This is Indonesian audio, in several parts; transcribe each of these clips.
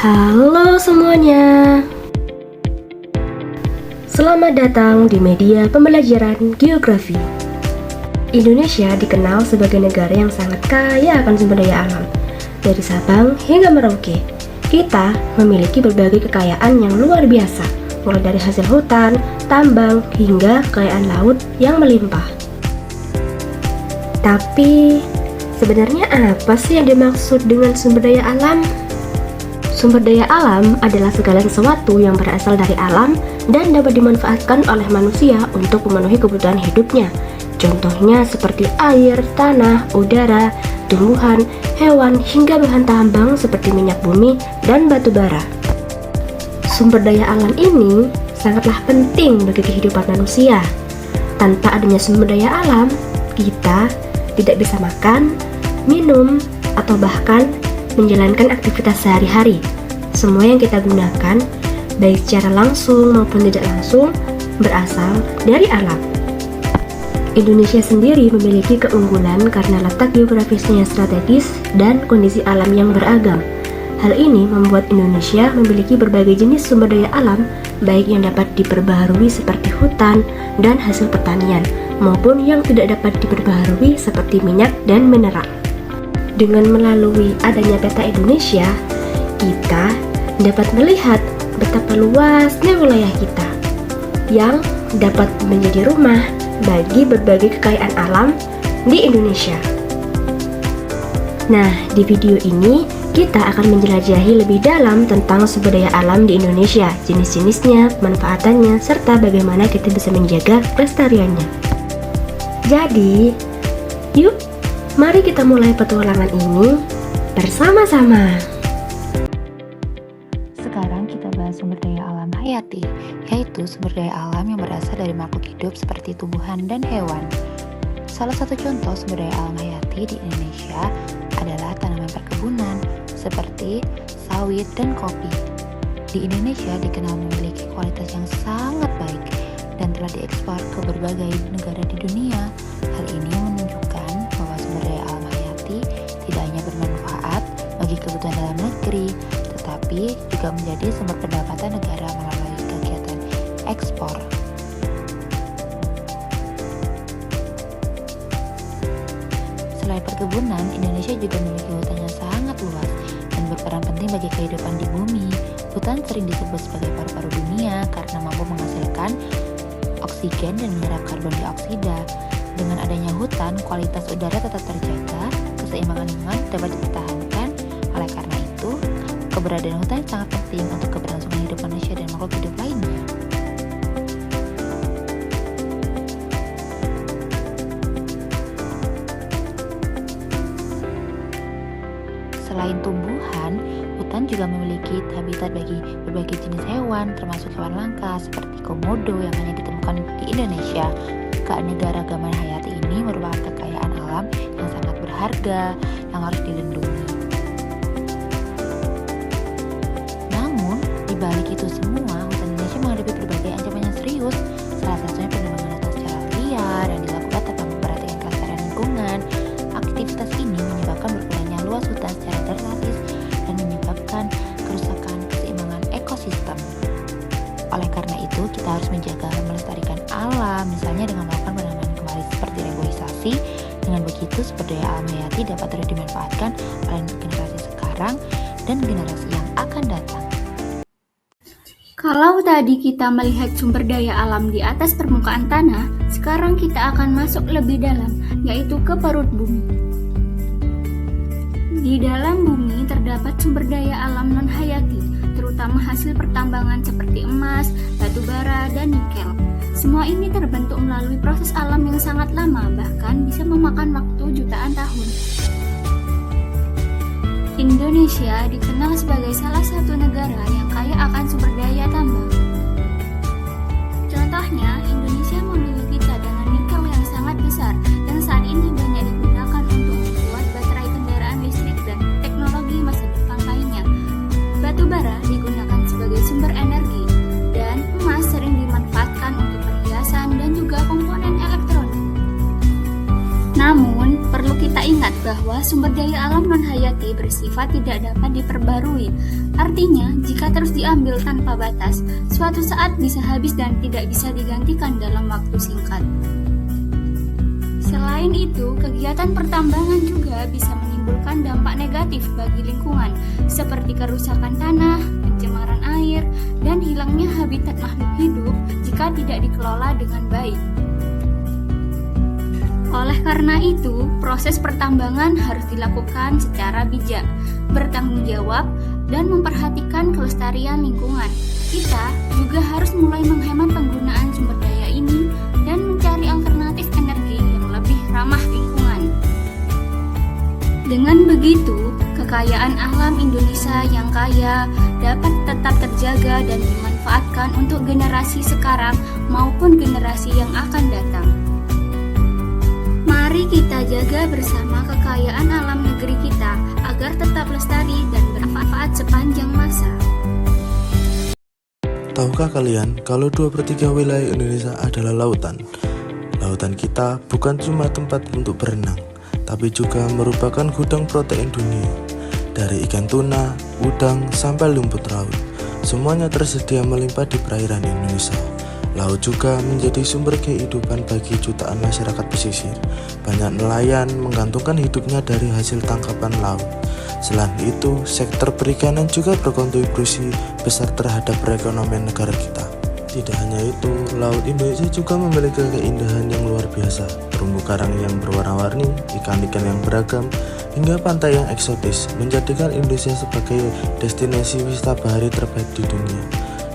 Halo semuanya. Selamat datang di media pembelajaran geografi. Indonesia dikenal sebagai negara yang sangat kaya akan sumber daya alam. Dari Sabang hingga Merauke, kita memiliki berbagai kekayaan yang luar biasa, mulai dari hasil hutan, tambang, hingga kekayaan laut yang melimpah. Tapi, sebenarnya apa sih yang dimaksud dengan sumber daya alam? Sumber daya alam adalah segala sesuatu yang berasal dari alam dan dapat dimanfaatkan oleh manusia untuk memenuhi kebutuhan hidupnya. Contohnya seperti air, tanah, udara, tumbuhan, hewan, hingga bahan tambang seperti minyak bumi dan batu bara. Sumber daya alam ini sangatlah penting bagi kehidupan manusia. Tanpa adanya sumber daya alam, kita tidak bisa makan, minum, atau bahkan menjalankan aktivitas sehari-hari. Semua yang kita gunakan, baik secara langsung maupun tidak langsung, berasal dari alam. Indonesia sendiri memiliki keunggulan karena letak geografisnya strategis dan kondisi alam yang beragam. Hal ini membuat Indonesia memiliki berbagai jenis sumber daya alam, baik yang dapat diperbaharui seperti hutan dan hasil pertanian, maupun yang tidak dapat diperbaharui seperti minyak dan mineral. Dengan melalui adanya peta Indonesia, kita dapat melihat betapa luasnya wilayah kita yang dapat menjadi rumah bagi berbagai kekayaan alam di Indonesia. Nah, di video ini kita akan menjelajahi lebih dalam tentang sumber daya alam di Indonesia, jenis-jenisnya, manfaatannya, serta bagaimana kita bisa menjaga kelestariannya. Jadi, yuk mari kita mulai petualangan ini bersama-sama. Sekarang kita bahas sumber daya alam hayati, yaitu sumber daya alam yang berasal dari makhluk hidup seperti tumbuhan dan hewan. Salah satu contoh sumber daya alam hayati di Indonesia adalah tanaman perkebunan seperti sawit dan kopi. Di Indonesia dikenal memiliki kualitas yang sangat baik dan telah diekspor ke berbagai negara di dunia. Hal ini menunjukkan bahwa sumber daya alam hayati tidak hanya bermanfaat bagi kebutuhan dalam negeri, tetapi juga menjadi sumber pendapatan negara melalui kegiatan ekspor. Selain perkebunan, Indonesia juga memiliki hutan yang sangat luas dan berperan penting bagi kehidupan di bumi. Hutan sering disebut sebagai paru-paru dunia karena mampu menghasilkan oksigen dan menyerap karbon dioksida. Dengan adanya hutan, kualitas udara tetap terjaga, keseimbangan lingkungan dapat dipertahankan. Oleh karena itu, keberadaan hutan sangat penting untuk keberlangsungan hidup manusia dan makhluk hidup lainnya. Selain tumbuhan, hutan juga memiliki habitat bagi berbagai jenis hewan, termasuk hewan langka seperti komodo yang hanya ditemukan di Indonesia. Keanekaragaman hayati ini merupakan kekayaan alam yang sangat berharga yang harus dilindungi. Namun, di balik itu semua, hutan Indonesia menghadapi berbagai ancaman yang serius. Salah satunya penebangan hutan secara liar yang dilakukan tanpa memperhatikan kelestarian lingkungan. Aktivitas ini menyebabkan berkurangnya luas hutan secara drastis dan menyebabkan kerusakan keseimbangan ekosistem. Oleh karena itu, kita harus menjaga dan melestarikan alam, misalnya dengan melakukan penanaman kembali seperti reboisasi. Dengan begitu, sumber daya alam hayati dapat terus dimanfaatkan oleh generasi sekarang dan generasi yang akan datang. Kalau tadi kita melihat sumber daya alam di atas permukaan tanah, sekarang kita akan masuk lebih dalam, yaitu ke perut bumi. Di dalam bumi terdapat sumber daya alam non-hayati, terutama hasil pertambangan seperti emas, batu bara, dan nikel. Semua ini terbentuk melalui proses alam yang sangat lama, bahkan bisa memakan waktu jutaan tahun. Indonesia dikenal sebagai salah satu negara yang kaya akan sumber daya tambang. Contohnya, Indonesia memiliki cadangan nikel yang sangat besar dan saat ini banyak digunakan untuk membuat baterai kendaraan listrik dan teknologi masa depan lainnya. Batu bara digunakan sebagai sumber energi dan emas sering dimanfaatkan untuk perhiasan dan juga komponen elektronik. Namun, perlu kita ingat bahwa sumber daya alam non-hayati bersifat tidak dapat diperbarui. Artinya, jika terus diambil tanpa batas, suatu saat bisa habis dan tidak bisa digantikan dalam waktu singkat. Selain itu, kegiatan pertambangan juga bisa menimbulkan dampak negatif bagi lingkungan, seperti kerusakan tanah, pencemaran air, dan hilangnya habitat makhluk hidup jika tidak dikelola dengan baik. Oleh karena itu, proses pertambangan harus dilakukan secara bijak, bertanggung jawab, dan memperhatikan kelestarian lingkungan. Kita juga harus mulai menghemat penggunaan sumber daya ini dan mencari alternatif energi yang lebih ramah lingkungan. Dengan begitu, kekayaan alam Indonesia yang kaya dapat tetap terjaga dan dimanfaatkan untuk generasi sekarang maupun generasi yang akan datang. Mari kita jaga bersama kekayaan alam negeri kita agar tetap lestari dan bermanfaat sepanjang masa. Tahukah kalian kalau 2/3 wilayah Indonesia adalah lautan? Lautan kita bukan cuma tempat untuk berenang, tapi juga merupakan gudang protein dunia. Dari ikan tuna, udang, sampai lumpur laut, semuanya tersedia melimpah di perairan Indonesia. Laut juga menjadi sumber kehidupan bagi jutaan masyarakat pesisir. Banyak nelayan menggantungkan hidupnya dari hasil tangkapan laut. Selain itu, sektor perikanan juga berkontribusi besar terhadap perekonomian negara kita. Tidak hanya itu, laut Indonesia juga memiliki keindahan yang luar biasa. Terumbu karang yang berwarna-warni, ikan-ikan yang beragam, hingga pantai yang eksotis, menjadikan Indonesia sebagai destinasi wisata bahari terbaik di dunia.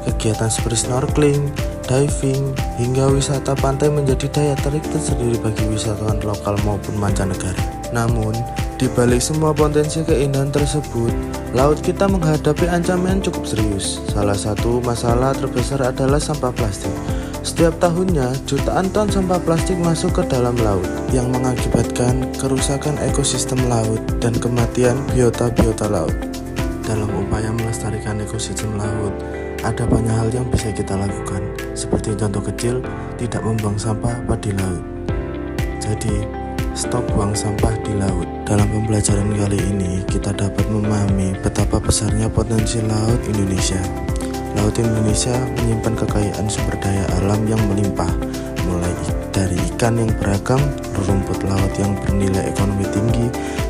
Kegiatan seperti snorkeling, diving, hingga wisata pantai menjadi daya tarik tersendiri bagi wisatawan lokal maupun mancanegara. Namun, di balik semua potensi keindahan tersebut, laut kita menghadapi ancaman cukup serius. Salah satu masalah terbesar adalah sampah plastik. Setiap tahunnya, jutaan ton sampah plastik masuk ke dalam laut, yang mengakibatkan kerusakan ekosistem laut dan kematian biota-biota laut. Dalam upaya melestarikan ekosistem laut, ada banyak hal yang bisa kita lakukan, seperti contoh kecil, tidak membuang sampah di laut. Jadi, stop buang sampah di laut. Dalam pembelajaran kali ini, kita dapat memahami betapa besarnya potensi laut Indonesia. Laut Indonesia menyimpan kekayaan sumber daya alam yang melimpah, mulai dari ikan yang beragam, rumput laut yang bernilai ekonomi tinggi,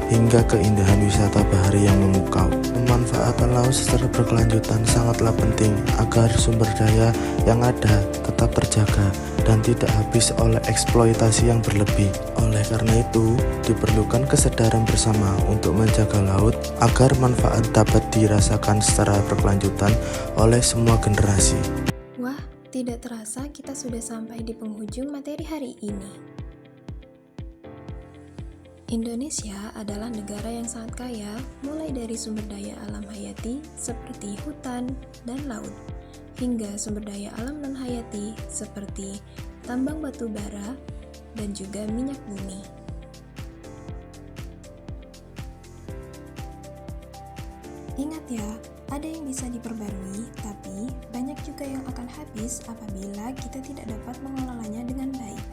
hingga keindahan wisata bahari yang memukau. Pemanfaatan laut secara berkelanjutan sangatlah penting agar sumber daya yang ada tetap terjaga dan tidak habis oleh eksploitasi yang berlebih. Oleh karena itu, diperlukan kesadaran bersama untuk menjaga laut agar manfaat dapat dirasakan secara berkelanjutan oleh semua generasi. Wah, tidak terasa kita sudah sampai di penghujung materi hari ini. Indonesia adalah negara yang sangat kaya, mulai dari sumber daya alam hayati seperti hutan dan laut, hingga sumber daya alam non-hayati seperti tambang batu bara dan juga minyak bumi. Ingat ya, ada yang bisa diperbarui, tapi banyak juga yang akan habis apabila kita tidak dapat mengelolanya dengan baik.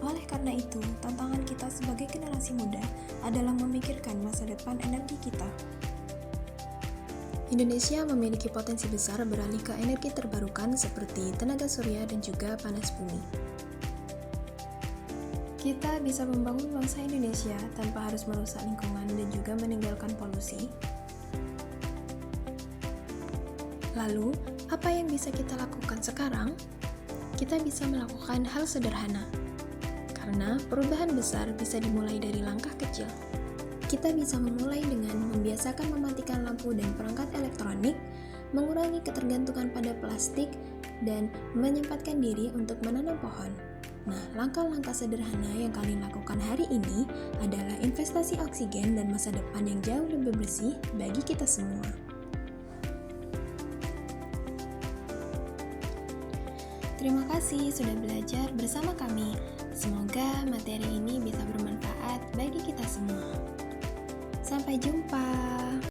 Oleh karena itu, tantangan kita sebagai generasi muda adalah memikirkan masa depan energi kita. Indonesia memiliki potensi besar beralih ke energi terbarukan seperti tenaga surya dan juga panas bumi. Kita bisa membangun bangsa Indonesia tanpa harus merusak lingkungan dan juga meninggalkan polusi. Lalu, apa yang bisa kita lakukan sekarang? Kita bisa melakukan hal sederhana. Karena perubahan besar bisa dimulai dari langkah kecil. Kita bisa memulai dengan membiasakan mematikan lampu dan perangkat elektronik, mengurangi ketergantungan pada plastik, dan menyempatkan diri untuk menanam pohon. Nah, langkah-langkah sederhana yang kalian lakukan hari ini adalah investasi oksigen dan masa depan yang jauh lebih bersih bagi kita semua. Terima kasih sudah belajar bersama kami. Semoga materi ini bisa bermanfaat bagi kita semua. Sampai jumpa.